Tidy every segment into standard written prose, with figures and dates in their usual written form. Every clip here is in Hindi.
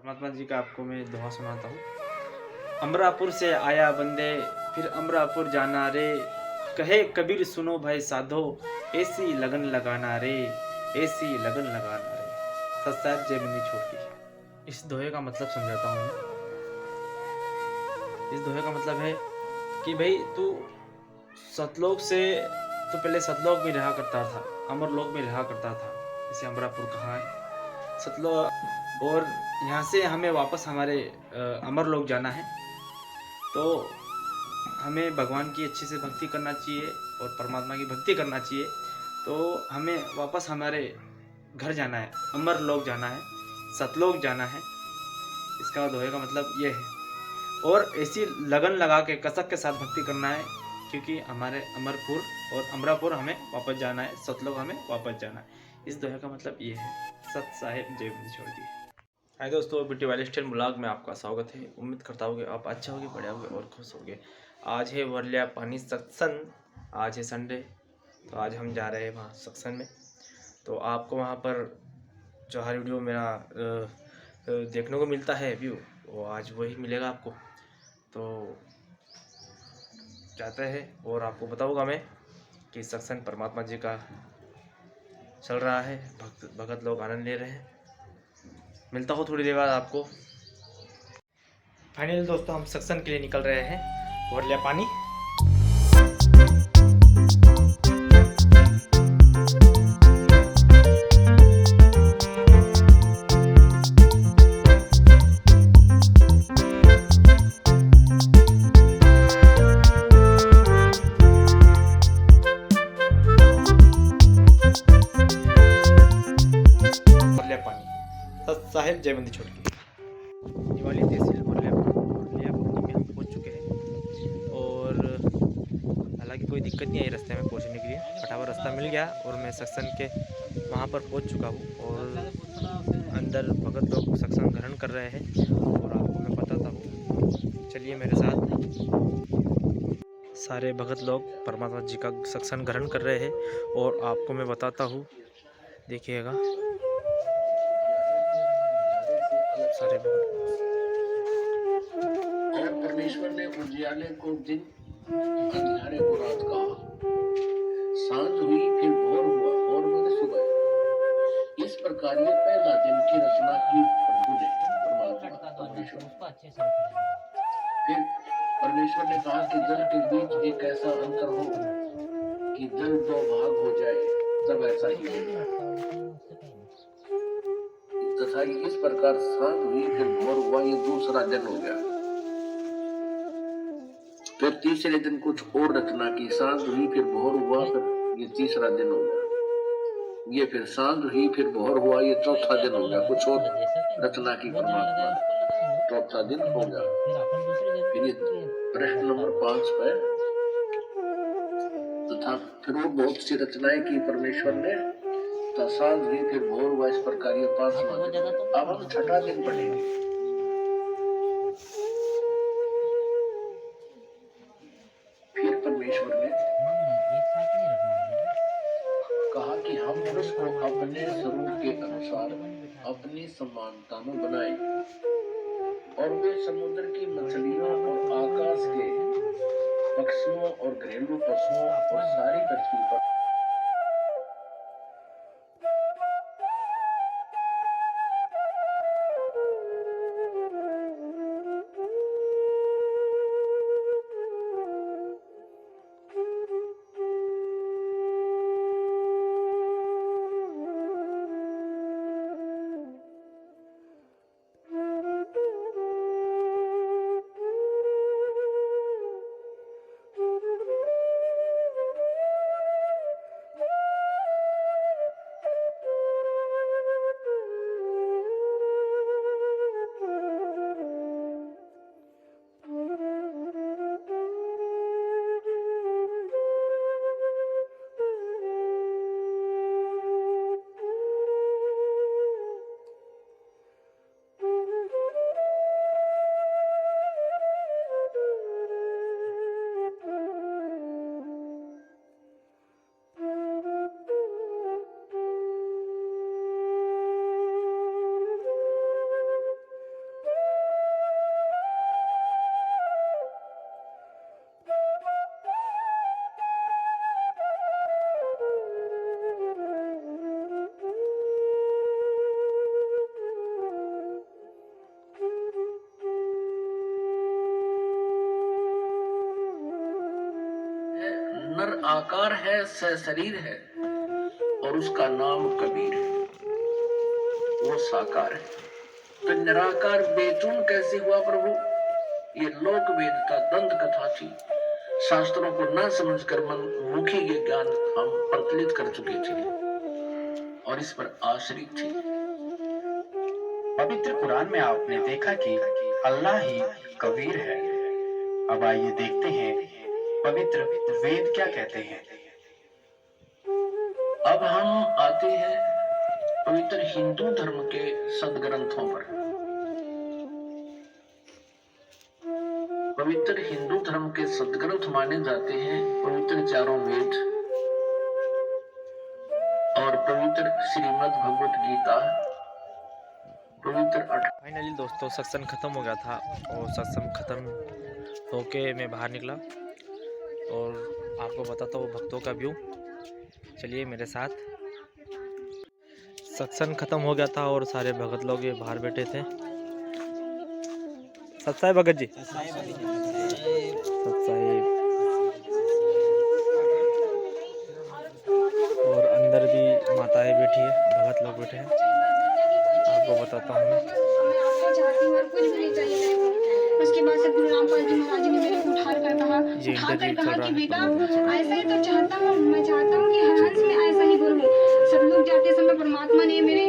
महात्मा जी का आपको मैं दोहा सुनाता हूँ। अमरापुर से आया बंदे, फिर अमरापुर जाना रे, कहे कबीर सुनो भाई साधो, ऐसी लगन लगाना रे, ऐसी लगन लगाना रे। सत साहब जय बंदी छोटी। इस दोहे का मतलब समझाता हूँ मैं। इस दोहे का मतलब है कि भाई तू सतलोक से तो पहले सतलोक में रहा करता था, अमरलोक में रहा करता था, इसे अमरापुर कहा है सतलोक। और यहाँ से हमें वापस हमारे अमरलोक जाना है, तो हमें भगवान की अच्छे से भक्ति करना चाहिए और परमात्मा की भक्ति करना चाहिए। तो हमें वापस हमारे घर जाना है, अमरलोक जाना है, सतलोक जाना है। इसका दोहे का मतलब ये है। और ऐसी लगन लगा के कसक के साथ भक्ति करना है, क्योंकि हमारे अमरपुर और अमरापुर हमें वापस जाना है, सतलोक हमें वापस जाना है। इस दोहे का मतलब ये है। सत साहेब जय बंदी छोड़ दी। हाय दोस्तों, ब्यूटी वाइल्ड स्टाइल ब्लॉग में आपका स्वागत है। उम्मीद करता हूँ कि आप अच्छा होगे, बढ़िया होगे और खुश होगे। आज है वर्ल्या पानी सत्संग, आज है संडे, तो आज हम जा रहे हैं वहाँ सत्संग में। तो आपको वहाँ पर जो हर वीडियो मेरा देखने को मिलता है व्यू, वो आज वही मिलेगा आपको। तो जाते हैं और आपको बताऊंगा मैं कि सत्संग परमात्मा जी का चल रहा है, भगत लोग आनंद ले रहे हैं। मिलता हूँ थोड़ी देर बाद आपको। फाइनली दोस्तों हम सत्संग के लिए निकल रहे हैं वर्ल्या पानी। साहिब जय बंदी छोटी। दिवाली तहसील वर्ल्या पानी में हम पहुंच चुके हैं और हालांकि कोई दिक्कत नहीं आई रास्ते में पहुंचने के लिए, फटाफट रास्ता मिल गया और मैं सत्संग के वहां पर पहुंच चुका हूं। और अंदर भगत लोग सत्संग ग्रहण कर रहे हैं और आपको मैं बताता हूँ, चलिए मेरे साथ। सारे भगत लोग परमात्मा जी का सत्संग ग्रहण कर रहे हैं और आपको मैं बताता हूँ, देखिएगा सारे भगत। और परमेश्वर ने उजियाले को दिन, अंधियारे को रात कहा। सांझ हुई फिर भोर हुआ, भोर में सुबह। इस प्रकार ये पहला दिन की रचना की प्रभु ने, परमात्मा परमेश्वर। फिर परमेश्वर ने कहा कि जल के बीच एक ऐसा अंतर हो कि जल दो भाग हो जाए, तब ऐसा ही होगा। तथा इस प्रकार सांझ हुई फिर भोर हुआ, ये दूसरा दिन हो गया। फिर तीसरे दिन कुछ और रचना की, सांझ हुई फिर भोर हुआ, फिर ये तीसरा दिन हो गया। ये फिर सांझ हुई फिर भोर हुआ, ये चौथा दिन हो गया। कुछ और रचना की परमात्मा, चौथा दिन हो गया। फिर ये प्रश्न नंबर 5 पे, तथा फिर वो बहुत सी रचनाएं की परमेश्वर ने, सांझ हुई फिर भोर हुआ, इस प्रकार ये 5वां दिन। अब हम छठा दिन पढ़ेंगे। फिर परमेश्वर ने कहा कि हम मनुष्य को अपने स्वरूप के अनुसार अपनी समानता में बनाए, और वे समुद्र की मछलियों और आकाश के पक्षियों और घरेलू पशुओं और सारी पृथ्वी पर नर आकार है, सशरीर है, और उसका नाम कबीर है। वो साकार है। तो निराकार बेचून कैसे हुआ प्रभु? ये लोक वेदता दंत कथा थी। शास्त्रों को न समझकर मन मुखी ये ज्ञान हम प्रचलित कर चुके थे और इस पर आश्रित थे। पवित्र कुरान में आपने देखा कि अल्लाह ही कबीर है। अब आइए देखते हैं पवित्र वेद क्या कहते हैं। अब हम आते हैं पवित्र हिंदू धर्म के सदग्रंथों पर। पवित्र हिंदू धर्म के सदग्रंथ माने जाते हैं पवित्र चारों वेद और पवित्र श्रीमद् भगवत गीता, पवित्र फाइनली दोस्तों सत्संग खत्म हो गया था और सत्संग खत्म होके मैं बाहर निकला और आपको बताता हूँ भक्तों का व्यू। चलिए मेरे साथ। सत्संग खत्म हो गया था और सारे भगत लोग ये बाहर बैठे थे। सत्साई भगत जी, सत्साई और अंदर भी माताएं बैठी है, भगत लोग बैठे हैं। आपको बताता हूँ मैं। उसके बाद से गुरु रामपाल जी महाराज ने मेरे को उठा कर कहा कि बेटा ऐसा ही तो चाहता हूँ, मैं चाहता हूँ कि हर हंस में ऐसा ही गुरु हो। सब लोग जाते समय परमात्मा ने मेरे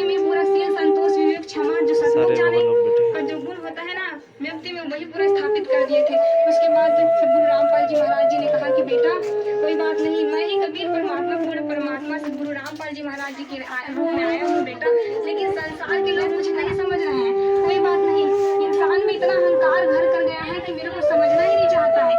में पूरा सिंह संतोष विवेक क्षमा जो सतलोक जाने और जो गुण होता है ना व्यक्ति में वही पूरा स्थापित कर दिए थे। उसके बाद सदगुरु रामपाल जी महाराज जी ने कहा कि बेटा कोई बात नहीं, मैं ही कबीर परमात्मा पूरे परमात्मा सदगुरु रामपाल जी महाराज जी के रूप में आया हूँ बेटा, लेकिन संसार के लोग मुझे नहीं समझ रहे हैं। कोई बात नहीं, इंसान में इतना अहंकार घर कर गया है कि मेरे को समझना ही नहीं चाहता है।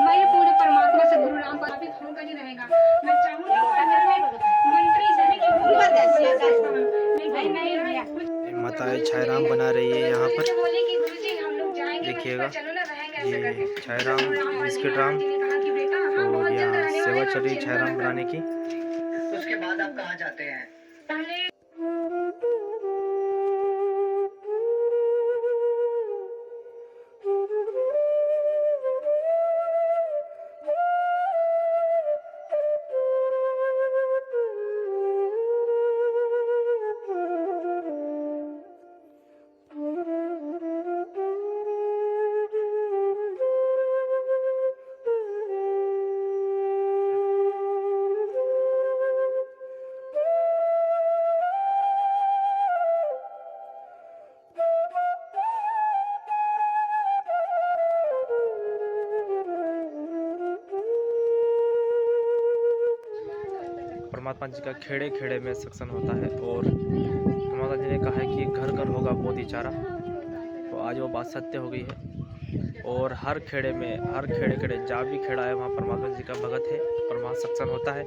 मैं ये पूरे परमात्मा से गुरु राम पर होकर ही रहेगा। मैं चाहूंगी अगर मैं मंत्री बने कि माताएं छाय राम बना रही है यहाँ पर। बोले कि गुरुजी हम लोग जाएंगे, देखिएगा चलो ना रहेंगे ऐसे करके। ये छाय राम, बिस्किट राम और यहाँ सेवा चल रही छाय राम बनाने की। उसके बाद आप कहाँ जाते हैं? पहले परमात्मा जी का खेड़े खेड़े में सत्संग होता है और परमात्मा जी ने कहा है कि घर घर होगा बोधि चारा। तो आज वो बात सत्य हो गई है और हर खेड़े में, हर खेड़े खेड़े जहाँ भी खेड़ा है वहाँ परमात्मा जी का भगत है और वहाँ सत्संग होता है।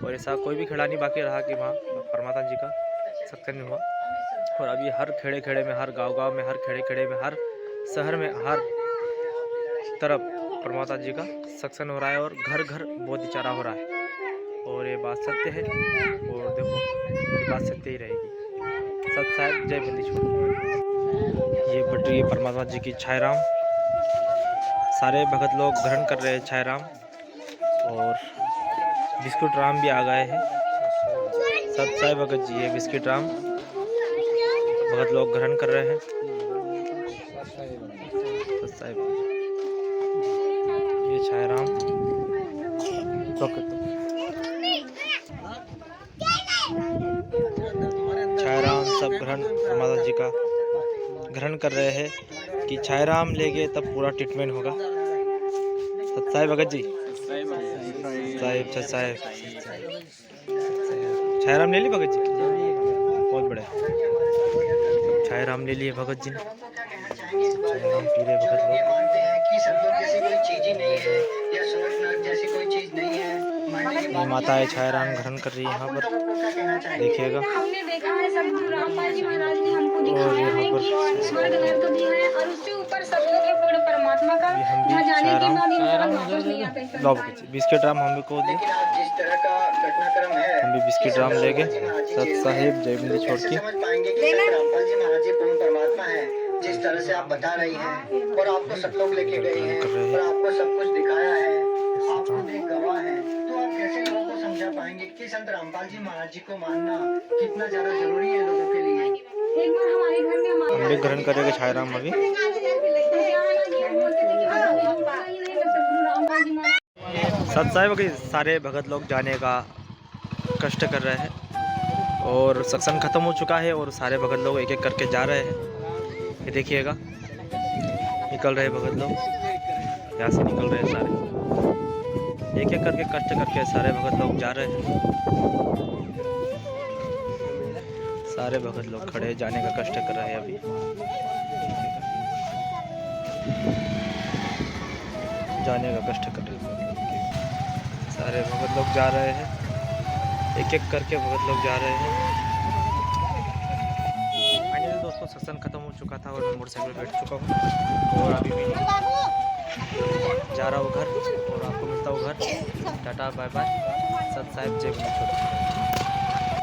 और ऐसा कोई भी खेड़ा नहीं बाकी रहा कि वहाँ परमात्मा जी का सत्संग नहीं हुआ। और अभी हर खेड़े खेड़े में, हर गाँव गाँव में, हर खेड़े खेड़े में, हर शहर में, हर तरफ परमात्मा जी का सत्संग हो रहा है और घर घर बोधि चारा हो रहा है। और ये बात सत्य है और देखो ये बात सत्य ही रहेगी। सत साहिब जय बंदी छोड़। ये बट रही है परमात्मा जी की छाय राम। सारे भगत लोग ग्रहण कर रहे हैं छाय राम और बिस्कुट राम भी आ गए हैं। सत साहिब भगत जी है, बिस्किट राम भगत लोग ग्रहण कर रहे हैं। सत साहिब ये छाय राम छाय राम सब ग्रहण परमात्मा जी का ग्रहण कर रहे हैं कि छाय राम लेंगे तब पूरा ट्रीटमेंट होगा। सत्साई भगत जी साहिब सत्साई छाय राम ले ली भगत जी, बहुत बड़े छाय राम ले लिए भगत जी ने। छाय राम पी रहे भगत लोग। मानते हैं कि सतलोक जैसी कोई चीज ही नहीं है या सूरजनाथ जैसी कोई चीज नहीं है। ये माताएं छाय राम ग्रहण कर रही है यहाँ पर, देखिएगा। हमने देखा है सदगुरु रामपाल जी महाराज ने हमको दिखाया है कि स्वर्ग नर्क भी है और उससे ऊपर सब लोग है पूरे परमात्मा का, जहाँ जाने के बाद इंसान वापस नहीं आता है। लो बिस्किट राम हम भी को दे, लेकिन आज जिस तरह का घटनाक्रम है हम भी बिस्किट राम ले गए। सत साहिब जय बंदी छोड़ के समझ पाएंगे कि रामपाल जी महाराज जी पूर्ण परमात्मा है। जिस तरह से आप बता रही हैं और आपको सतलोक लेके गए हैं और आपको सब कुछ दिखाया है आप खुद एक गवाह हैं, तो आप कैसे लोगों को समझा पाएंगे कि संत रामपाल जी महाराज जी को मानना कितना ज्यादा जरूरी है लोगों के लिए? एक बार हमारे घर में हमारे हम भी ग्रहण करेंगे छायाराम अभी। सत साहिब के सारे भगत लोग जाने का कष्ट कर रहे हैं और सत्संग खत्म हो चुका है और सारे भगत लोग एक एक करके जा रहे हैं। ये देखिएगा, निकल रहे भगत लोग, यहाँ से निकल रहे हैं सारे, एक एक करके कष्ट करके सारे भगत लोग जा रहे हैं। सारे भगत लोग खड़े जाने का कष्ट कर रहे हैं अभी। जाने का कष्ट कर रहे हैं सारे भगत लोग, जा रहे हैं एक एक करके भगत लोग जा रहे हैं। फाइनली दोस्तों सत्संग खत्म हो चुका था और मैं मोटरसाइकिल बैठ चुका हूँ और अभी भी जा रहा हूँ घर और आपको मिलता हूँ घर। टाटा बाय बाय, सत साहिब जय गुरु।